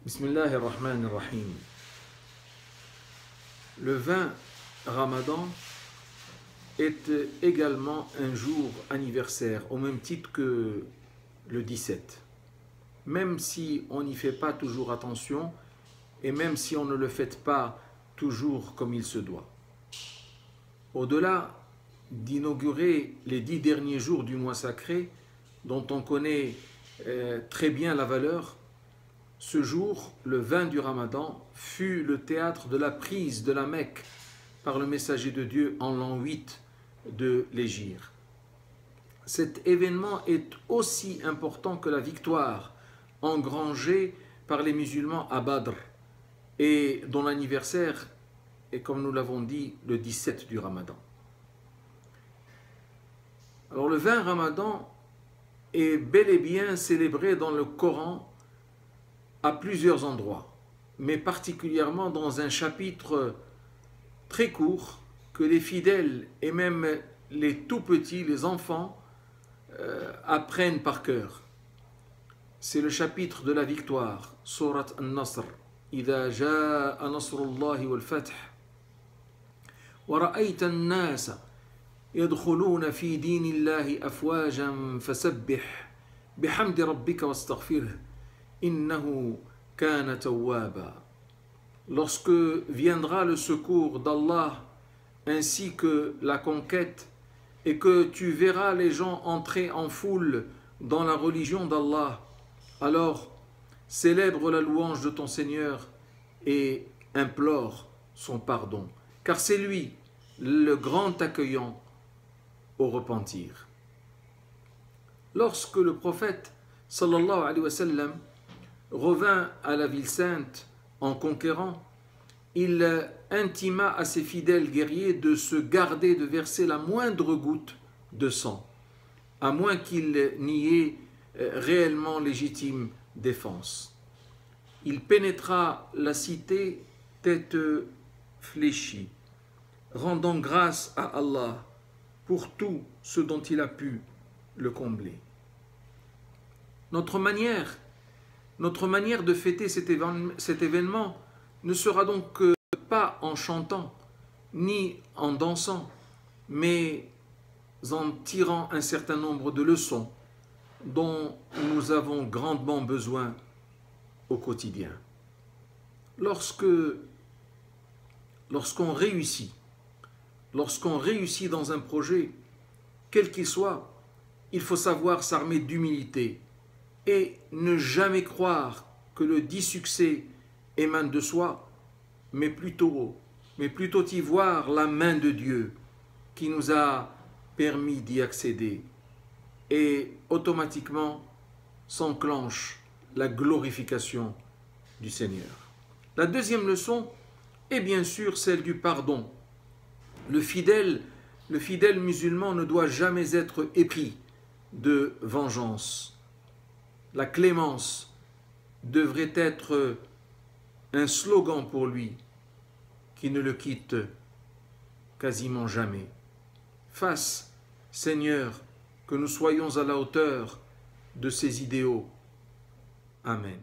Bismillahir Rahmanir Rahim. Le 20 Ramadan est également un jour anniversaire, au même titre que le 17. Même si on n'y fait pas toujours attention, et même si on ne le fête pas toujours comme il se doit. Au-delà d'inaugurer les 10 derniers jours du mois sacré, dont on connaît très bien la valeur, ce jour, le 20 du Ramadan, fut le théâtre de la prise de la Mecque par le messager de Dieu en l'an 8 de l'Hégire. Cet événement est aussi important que la victoire engrangée par les musulmans à Badr et dont l'anniversaire est, comme nous l'avons dit, le 17 du Ramadan. Alors le 20 Ramadan est bel et bien célébré dans le Coran à plusieurs endroits, mais particulièrement dans un chapitre très court que les fidèles et même les tout petits, les enfants, apprennent par cœur. C'est le chapitre de la victoire, Surat An-Nasr. إذا جاء نصر الله والفتح ورأيت الناس يدخلون في دين الله أفواجا فسبح بحمد ربك واستغفره إنه كان توابا. Lorsque viendra le secours d'Allah ainsi que la conquête et que tu verras les gens entrer en foule dans la religion d'Allah, alors célèbre la louange de ton Seigneur et implore son pardon, car c'est lui le grand accueillant au repentir. Lorsque le prophète sallallahu alayhi wa sallam revint à la ville sainte en conquérant, il intima à ses fidèles guerriers de se garder de verser la moindre goutte de sang, à moins qu'il n'y ait réellement légitime défense. Il pénétra la cité tête fléchie, rendant grâce à Allah pour tout ce dont il a pu le combler. Notre manière de fêter cet événement ne sera donc pas en chantant ni en dansant, mais en tirant un certain nombre de leçons dont nous avons grandement besoin au quotidien. Lorsqu'on réussit dans un projet, quel qu'il soit, il faut savoir s'armer d'humilité et ne jamais croire que le dit succès émane de soi, mais plutôt y voir la main de Dieu qui nous a permis d'y accéder. Et automatiquement s'enclenche la glorification du Seigneur. La deuxième leçon est bien sûr celle du pardon. Le fidèle musulman ne doit jamais être épris de vengeance. La clémence devrait être un slogan pour lui qui ne le quitte quasiment jamais. Fasse, Seigneur, que nous soyons à la hauteur de ces idéaux. Amen.